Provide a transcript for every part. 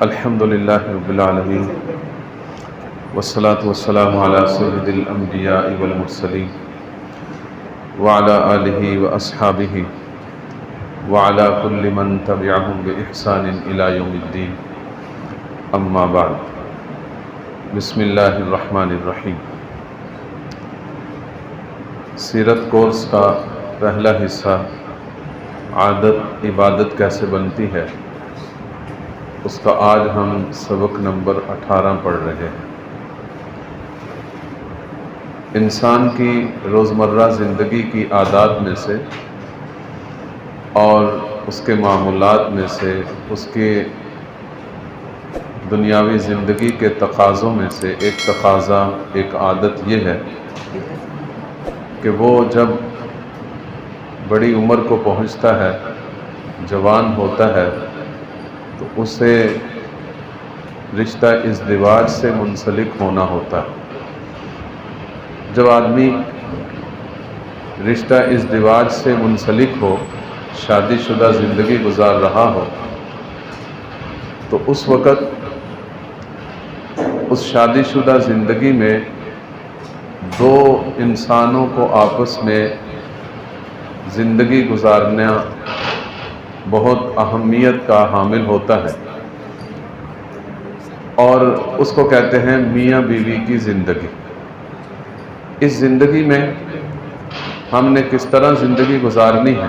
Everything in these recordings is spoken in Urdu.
الحمدللہ رب العالمین والصلاة والسلام علی سید الانبیاء والمرسلین وعلی آلہ واصحابہ وعلی کل من تبعہم بإحسان الی یوم الدین، اما بعد۔ بسم اللہ الرحمن الرحیم۔ سیرت کورس کا پہلا حصہ عادت عبادت کیسے بنتی ہے، اس کا آج ہم سبق نمبر 18 پڑھ رہے ہیں۔ انسان کی روزمرہ زندگی کی عادات میں سے اور اس کے معمولات میں سے، اس کے دنیاوی زندگی کے تقاضوں میں سے ایک تقاضا، ایک عادت یہ ہے کہ وہ جب بڑی عمر کو پہنچتا ہے، جوان ہوتا ہے، تو اسے رشتہ ازدواج سے منسلک ہونا ہوتا ہے۔ جب آدمی رشتہ ازدواج سے منسلک ہو، شادی شدہ زندگی گزار رہا ہو، تو اس وقت اس شادی شدہ زندگی میں دو انسانوں کو آپس میں زندگی گزارنا بہت اہمیت کا حامل ہوتا ہے، اور اس کو کہتے ہیں میاں بیوی کی زندگی۔ اس زندگی میں ہم نے کس طرح زندگی گزارنی ہے،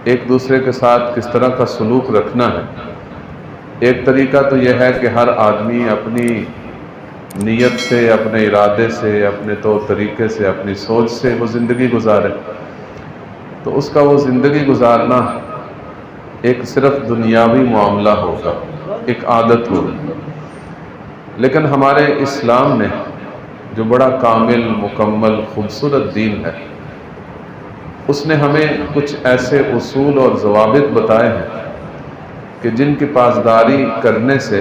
ایک دوسرے کے ساتھ کس طرح کا سلوک رکھنا ہے۔ ایک طریقہ تو یہ ہے کہ ہر آدمی اپنی نیت سے، اپنے ارادے سے، اپنے طور طریقے سے، اپنی سوچ سے وہ زندگی گزارے، تو اس کا وہ زندگی گزارنا ایک صرف دنیاوی معاملہ ہوگا، ایک عادت ہوگی۔ لیکن ہمارے اسلام میں جو بڑا کامل، مکمل، خوبصورت دین ہے، اس نے ہمیں کچھ ایسے اصول اور ضوابط بتائے ہیں کہ جن کی پاسداری کرنے سے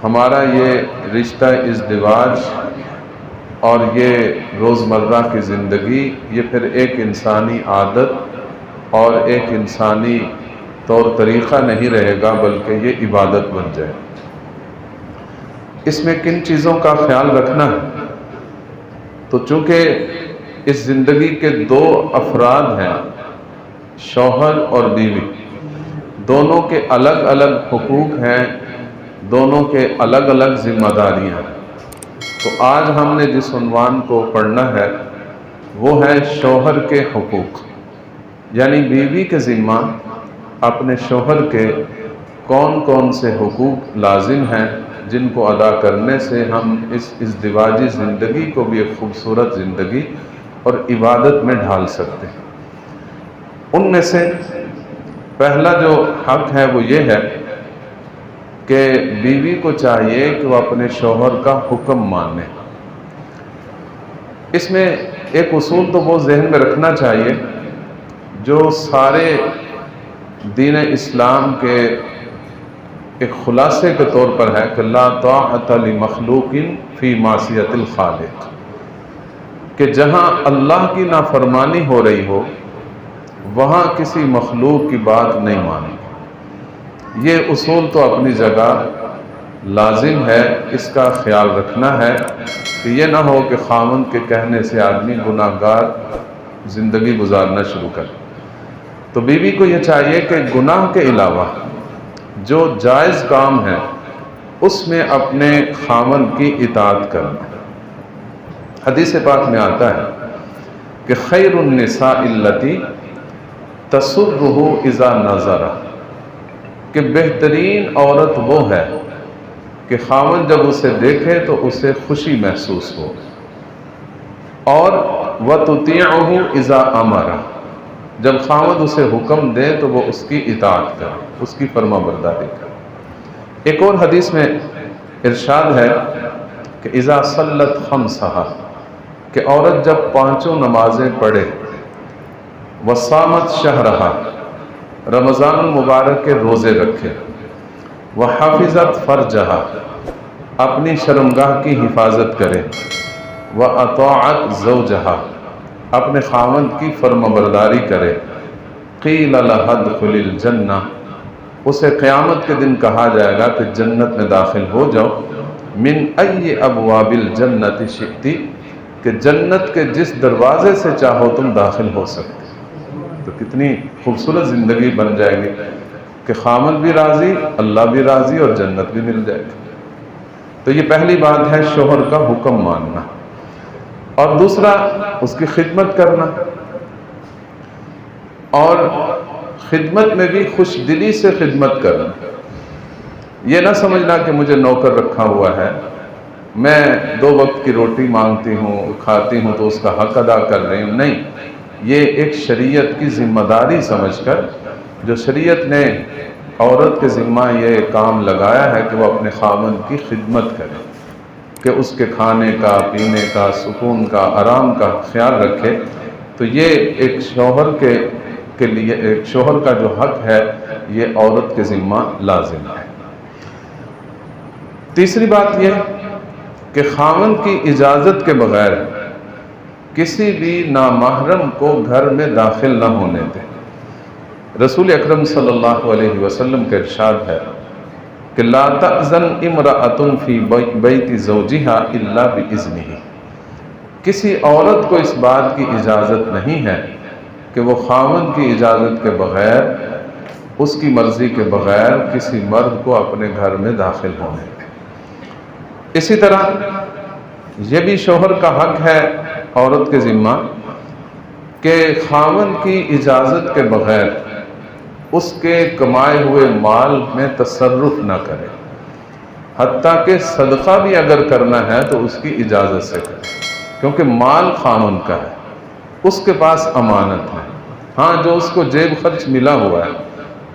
ہمارا یہ رشتہ ازدواج اور یہ روزمرہ کی زندگی، یہ پھر ایک انسانی عادت اور ایک انسانی طور طریقہ نہیں رہے گا، بلکہ یہ عبادت بن جائے۔ اس میں کن چیزوں کا خیال رکھنا ہے؟ تو چونکہ اس زندگی کے دو افراد ہیں، شوہر اور بیوی، دونوں کے الگ الگ حقوق ہیں، دونوں کے الگ الگ ذمہ داریاں ہیں۔ تو آج ہم نے جس عنوان کو پڑھنا ہے وہ ہے شوہر کے حقوق، یعنی بیوی کے ذمہ اپنے شوہر کے کون کون سے حقوق لازم ہیں، جن کو ادا کرنے سے ہم اس ازدواجی زندگی کو بھی ایک خوبصورت زندگی اور عبادت میں ڈھال سکتے ہیں۔ ان میں سے پہلا جو حق ہے وہ یہ ہے کہ بیوی کو چاہیے کہ وہ اپنے شوہر کا حکم مانے۔ اس میں ایک اصول تو وہ ذہن میں رکھنا چاہیے جو سارے دین اسلام کے ایک خلاصے کے طور پر ہے کہ لا طاعۃ لمخلوق فی معصیۃ الخالق، کہ جہاں اللہ کی نافرمانی ہو رہی ہو وہاں کسی مخلوق کی بات نہیں مانی۔ یہ اصول تو اپنی جگہ لازم ہے، اس کا خیال رکھنا ہے کہ یہ نہ ہو کہ خاوند کے کہنے سے آدمی گناہ گار زندگی گزارنا شروع کرے۔ تو بیوی کو یہ چاہیے کہ گناہ کے علاوہ جو جائز کام ہے اس میں اپنے خاوند کی اطاعت کرنا۔ حدیث پاک میں آتا ہے کہ خیر النساء التی تسرہ اذا نظر، کہ بہترین عورت وہ ہے کہ خاوند جب اسے دیکھے تو اسے خوشی محسوس ہو، اور وَتُطِيعُهُ اذا امر، جب خاوند اسے حکم دے تو وہ اس کی اطاعت کرے، اس کی فرما برداری کرے۔ ایک اور حدیث میں ارشاد ہے کہ اذا صلت خمسہا، کہ عورت جب پانچوں نمازیں پڑھے، وصامت شہرہا، رمضان المبارک کے روزے رکھے، وحافظت فرجہا، اپنی شرمگاہ کی حفاظت کرے، وَأَطَاعَتْ زَوْجَهَا، اپنے خاوند کی فرما برداری کرے، قیل لها ادخل الجنہ، اسے قیامت کے دن کہا جائے گا کہ جنت میں داخل ہو جاؤ، من ای ابواب الجنت شئتی، کہ جنت کے جس دروازے سے چاہو تم داخل ہو سکتے۔ تو کتنی خوبصورت زندگی بن جائے گی کہ خامد بھی راضی، اللہ بھی راضی، اور جنت بھی مل جائے گی۔ تو یہ پہلی بات ہے شوہر کا حکم ماننا، اور دوسرا اس کی خدمت کرنا، اور خدمت میں بھی خوش دلی سے خدمت کرنا۔ یہ نہ سمجھنا کہ مجھے نوکر رکھا ہوا ہے، میں 2 وقت کی روٹی مانگتی ہوں، کھاتی ہوں تو اس کا حق ادا کر رہی ہوں، نہیں، یہ ایک شریعت کی ذمہ داری سمجھ کر، جو شریعت نے عورت کے ذمہ یہ کام لگایا ہے کہ وہ اپنے خاوند کی خدمت کرے، کہ اس کے کھانے کا، پینے کا، سکون کا، آرام کا خیال رکھے، تو یہ ایک شوہر کے لیے، ایک شوہر کا جو حق ہے یہ عورت کے ذمہ لازم ہے۔ تیسری بات یہ کہ خاوند کی اجازت کے بغیر کسی بھی نامحرم کو گھر میں داخل نہ ہونے دے۔ رسول اکرم صلی اللہ علیہ وسلم کا ارشاد ہے کہ لا تأذن امرأۃ فی بیت زوجہا الا باذنہ، کسی عورت کو اس بات کی اجازت نہیں ہے کہ وہ خاوند کی اجازت کے بغیر، اس کی مرضی کے بغیر کسی مرد کو اپنے گھر میں داخل ہونے دے۔ اسی طرح یہ بھی شوہر کا حق ہے عورت کے ذمہ کہ خاوند کی اجازت کے بغیر اس کے کمائے ہوئے مال میں تصرف نہ کرے، حتیٰ کہ صدقہ بھی اگر کرنا ہے تو اس کی اجازت سے کرے، کیونکہ مال خاوند کا ہے، اس کے پاس امانت ہے۔ ہاں، جو اس کو جیب خرچ ملا ہوا ہے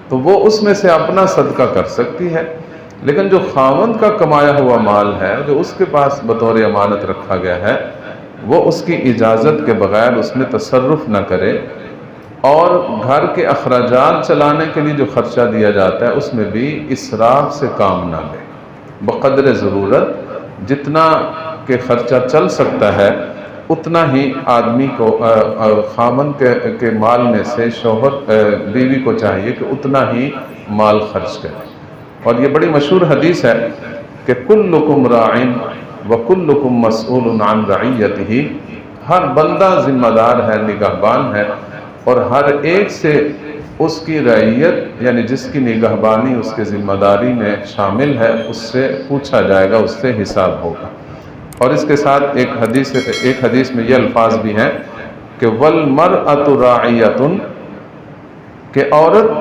تو وہ اس میں سے اپنا صدقہ کر سکتی ہے، لیکن جو خاوند کا کمایا ہوا مال ہے، جو اس کے پاس بطور امانت رکھا گیا ہے، وہ اس کی اجازت کے بغیر اس میں تصرف نہ کرے، اور گھر کے اخراجات چلانے کے لیے جو خرچہ دیا جاتا ہے اس میں بھی اسراف سے کام نہ لے، بقدر ضرورت جتنا کہ خرچہ چل سکتا ہے اتنا ہی آدمی کو، خاوند کے مال میں سے شوہر بیوی کو چاہیے کہ اتنا ہی مال خرچ کرے۔ اور یہ بڑی مشہور حدیث ہے کہ کلکم راع وکلکم مسئول عن رعیتہ، ہر بندہ ذمہ دار ہے، نگہبان ہے، اور ہر ایک سے اس کی رعیت یعنی جس کی نگہبانی اس کے ذمہ داری میں شامل ہے اس سے پوچھا جائے گا، اس سے حساب ہوگا۔ اور اس کے ساتھ ایک حدیث میں یہ الفاظ بھی ہیں کہ والمرأۃ راعیۃ، کہ عورت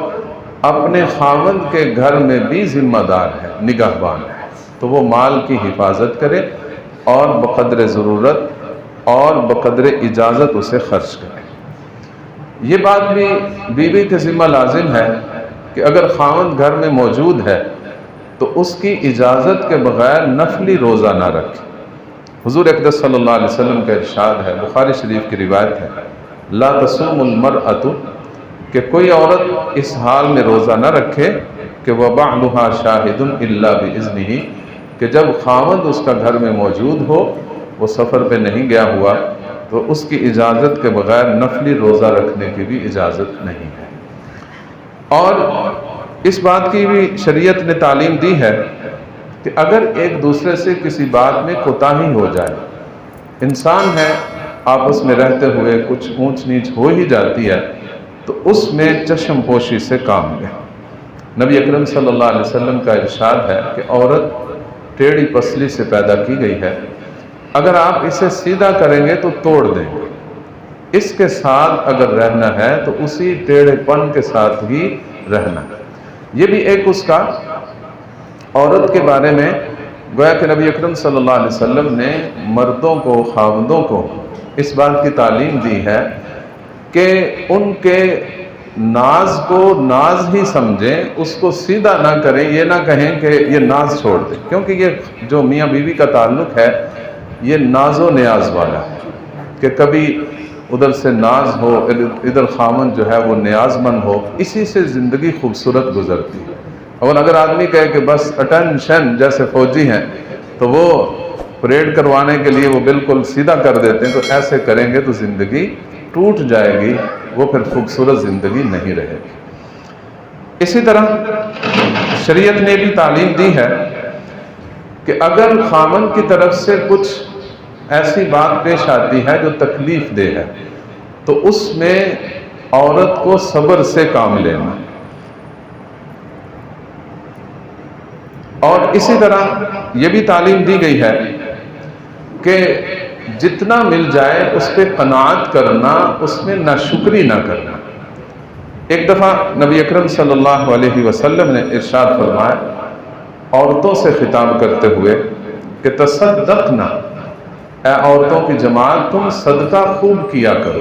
اپنے خاوند کے گھر میں بھی ذمہ دار ہے، نگہبان ہے، تو وہ مال کی حفاظت کرے اور بقدر ضرورت اور بقدر اجازت اسے خرچ کرے۔ یہ بات بھی بیوی کے ذمہ لازم ہے کہ اگر خاوند گھر میں موجود ہے تو اس کی اجازت کے بغیر نفلی روزہ نہ رکھے۔ حضور اقدس صلی اللہ علیہ وسلم کا ارشاد ہے، بخاری شریف کی روایت ہے، لا تصوم المرأۃ، کہ کوئی عورت اس حال میں روزہ نہ رکھے کہ وبعلھا شاہد الا باذنہ، کہ جب خاوند اس کا گھر میں موجود ہو، وہ سفر پہ نہیں گیا ہوا، تو اس کی اجازت کے بغیر نفلی روزہ رکھنے کی بھی اجازت نہیں ہے۔ اور اس بات کی بھی شریعت نے تعلیم دی ہے کہ اگر ایک دوسرے سے کسی بات میں کوتاہی ہو جائے، انسان ہے، آپس میں رہتے ہوئے کچھ اونچ نیچ ہو ہی جاتی ہے، تو اس میں چشم پوشی سے کام لے۔ نبی اکرم صلی اللہ علیہ وسلم کا ارشاد ہے کہ عورت ٹیڑھی پسلی سے پیدا کی گئی ہے، اگر آپ اسے سیدھا کریں گے تو توڑ دیں گے، اس کے ساتھ اگر رہنا ہے تو اسی ٹیڑھے پن کے ساتھ ہی رہنا۔ یہ بھی ایک اس کا عورت کے بارے میں گویا کہ نبی اکرم صلی اللہ علیہ وسلم نے مردوں کو، خاوندوں کو اس بات کی تعلیم دی ہے کہ ان کے ناز کو ناز ہی سمجھیں، اس کو سیدھا نہ کریں، یہ نہ کہیں کہ یہ ناز چھوڑ دیں، کیونکہ یہ جو میاں بیوی کا تعلق ہے یہ ناز و نیاز والا ہے، کہ کبھی ادھر سے ناز ہو، ادھر خامن جو ہے وہ نیاز مند ہو، اسی سے زندگی خوبصورت گزرتی ہے۔ اور اگر آدمی کہے کہ بس اٹینشن، جیسے فوجی ہیں تو وہ پریڈ کروانے کے لیے وہ بالکل سیدھا کر دیتے ہیں، تو ایسے کریں گے تو زندگی ٹوٹ جائے گی وہ پھر خوبصورت زندگی نہیں رہے گی۔ اسی طرح شریعت نے بھی تعلیم دی ہے کہ اگر خاوند کی طرف سے کچھ ایسی بات پیش آتی ہے جو تکلیف دہ ہے تو اس میں عورت کو صبر سے کام لینا، اور اسی طرح یہ بھی تعلیم دی گئی ہے کہ جتنا مل جائے اس پہ قناعت کرنا، اس میں ناشکری نہ کرنا۔ ایک دفعہ نبی اکرم صلی اللہ علیہ وسلم نے ارشاد فرمایا عورتوں سے خطاب کرتے ہوئے کہ تصدقنا، اے عورتوں کی جماعت تم صدقہ خوب کیا کرو،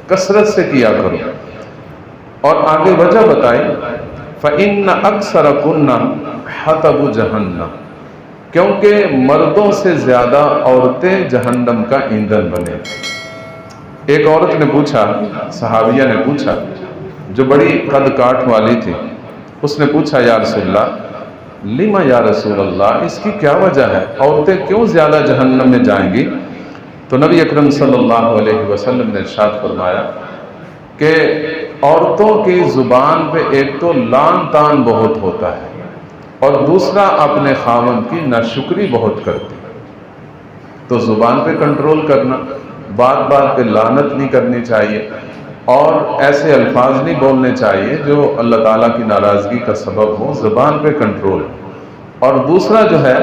کثرت سے کیا کرو، اور آگے وجہ بتائی فَإِنَّ أَكْثَرَكُنَّ حَطَبُ جَهَنَّمَ، کیونکہ مردوں سے زیادہ عورتیں جہنم کا ایندھن بنے۔ ایک عورت نے پوچھا، صحابیہ نے پوچھا جو بڑی قد کاٹ والی تھی، اس نے پوچھا یا رسول اللہ لما یا رسول اللہ، اس کی کیا وجہ ہے، عورتیں کیوں زیادہ جہنم میں جائیں گی؟ تو نبی اکرم صلی اللہ علیہ وسلم نے ارشاد فرمایا کہ عورتوں کی زبان پہ ایک تو لان تان بہت ہوتا ہے، اور دوسرا اپنے خاوند کی ناشکری بہت کرتی ہے۔ تو زبان پہ کنٹرول کرنا، بات بات پہ لعنت نہیں کرنی چاہیے، اور ایسے الفاظ نہیں بولنے چاہیے جو اللہ تعالیٰ کی ناراضگی کا سبب ہو، زبان پہ کنٹرول۔ اور دوسرا جو ہے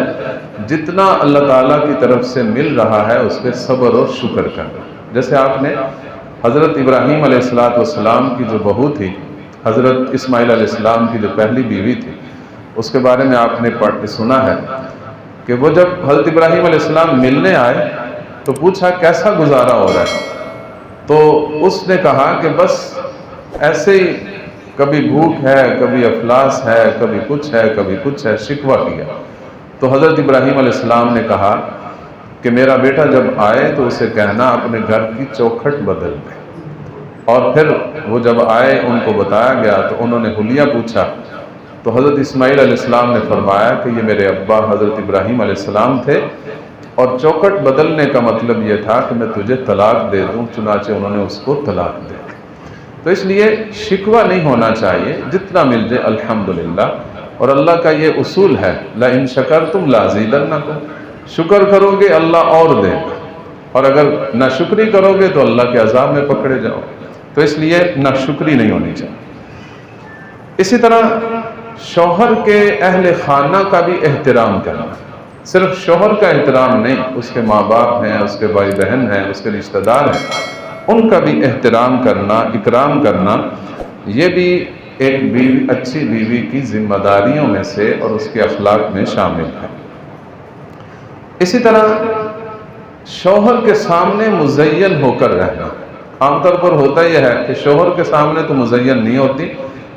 جتنا اللہ تعالیٰ کی طرف سے مل رہا ہے اس پہ صبر اور شکر کرنا۔ جیسے آپ نے حضرت ابراہیم علیہ السلام کی جو بہو تھی، حضرت اسماعیل علیہ السلام کی جو پہلی بیوی تھی، اس کے بارے میں آپ نے پڑھ کے سنا ہے کہ وہ جب حضرت ابراہیم علیہ السلام ملنے آئے تو پوچھا کیسا گزارا ہو رہا ہے، تو اس نے کہا کہ بس ایسے ہی، کبھی بھوک ہے، کبھی افلاس ہے، کبھی کچھ ہے، کبھی کچھ ہے، شکوہ کیا۔ تو حضرت ابراہیم علیہ السلام نے کہا کہ میرا بیٹا جب آئے تو اسے کہنا اپنے گھر کی چوکھٹ بدل دے۔ اور پھر وہ جب آئے ان کو بتایا گیا تو انہوں نے حلیہ پوچھا، تو حضرت اسماعیل علیہ السلام نے فرمایا کہ یہ میرے ابا حضرت ابراہیم علیہ السلام تھے، اور چوکھٹ بدلنے کا مطلب یہ تھا کہ میں تجھے طلاق دے دوں، چنانچہ انہوں نے اس کو طلاق دے دی۔ تو اس لیے شکوہ نہیں ہونا چاہیے، جتنا مل جائے الحمدللہ۔ اور اللہ کا یہ اصول ہے لَإِن شَكَرْتُمْ لَأَزِيدَنَّكُمْ، شکر کرو گے اللہ اور دے گا، اور اگر ناشکری کرو گے تو اللہ کے عذاب میں پکڑے جاؤ۔ تو اس لیے ناشکری نہیں ہونی چاہیے۔ اسی طرح شوہر کے اہل خانہ کا بھی احترام کرنا، صرف شوہر کا احترام نہیں، اس کے ماں باپ ہیں، اس کے بھائی بہن ہیں، اس کے رشتہ دار ہیں، ان کا بھی احترام کرنا، اکرام کرنا، یہ بھی ایک بیوی، اچھی بیوی کی ذمہ داریوں میں سے اور اس کے اخلاق میں شامل ہے۔ اسی طرح شوہر کے سامنے مزین ہو کر رہنا۔ عام طور پر ہوتا یہ ہے کہ شوہر کے سامنے تو مزین نہیں ہوتی،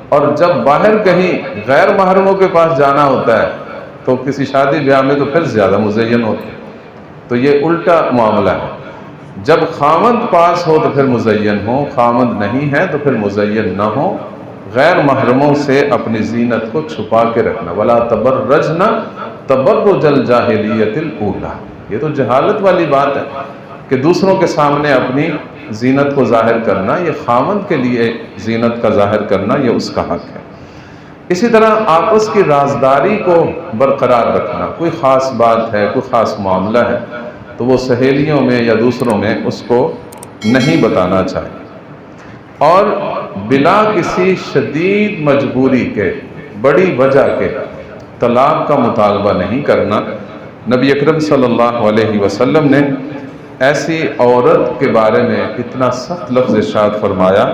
اور جب باہر کہیں غیر محرموں کے پاس جانا ہوتا ہے تو کسی شادی بیاہ میں تو پھر زیادہ مزین ہوتی ہے۔ تو یہ الٹا معاملہ ہے، جب خاوند پاس ہو تو پھر مزین ہو، خاوند نہیں ہے تو پھر مزین نہ ہو۔ غیر محرموں سے اپنی زینت کو چھپا کے رکھنا، وَلَا تَبَرَّجْنَ تَبَرُّجَ الْجَاهِلِيَّةِ الْأُولَىٰ، یہ تو جہالت والی بات ہے کہ دوسروں کے سامنے اپنی زینت کو ظاہر کرنا، یہ خاوند کے لیے زینت کا ظاہر کرنا یہ اس کا حق ہے۔ اسی طرح آپس کی رازداری کو برقرار رکھنا، کوئی خاص بات ہے، کوئی خاص معاملہ ہے تو وہ سہیلیوں میں یا دوسروں میں اس کو نہیں بتانا چاہیے، اور بلا کسی شدید مجبوری کے، بڑی وجہ کے طلاق کا مطالبہ نہیں کرنا۔ نبی اکرم صلی اللہ علیہ وسلم نے ایسی عورت کے بارے میں اتنا سخت لفظ ارشاد فرمایا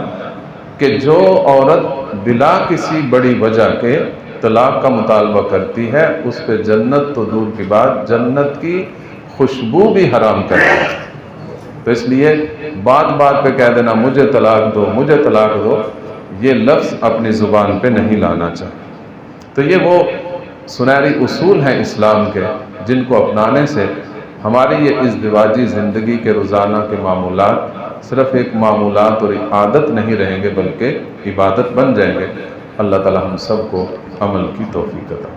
کہ جو عورت بلا کسی بڑی وجہ کے طلاق کا مطالبہ کرتی ہے اس پہ جنت تو دور کی بات، جنت کی خوشبو بھی حرام کر دی۔ تو اس لیے بات بات پہ کہہ دینا مجھے طلاق دو، مجھے طلاق دو، یہ لفظ اپنی زبان پہ نہیں لانا چاہیے۔ تو یہ وہ سنہری اصول ہیں اسلام کے جن کو اپنانے سے ہماری یہ ازدواجی زندگی کے روزانہ کے معمولات صرف ایک معمولات اور عادت نہیں رہیں گے بلکہ عبادت بن جائیں گے۔ اللہ تعالی ہم سب کو عمل کی توفیق عطا۔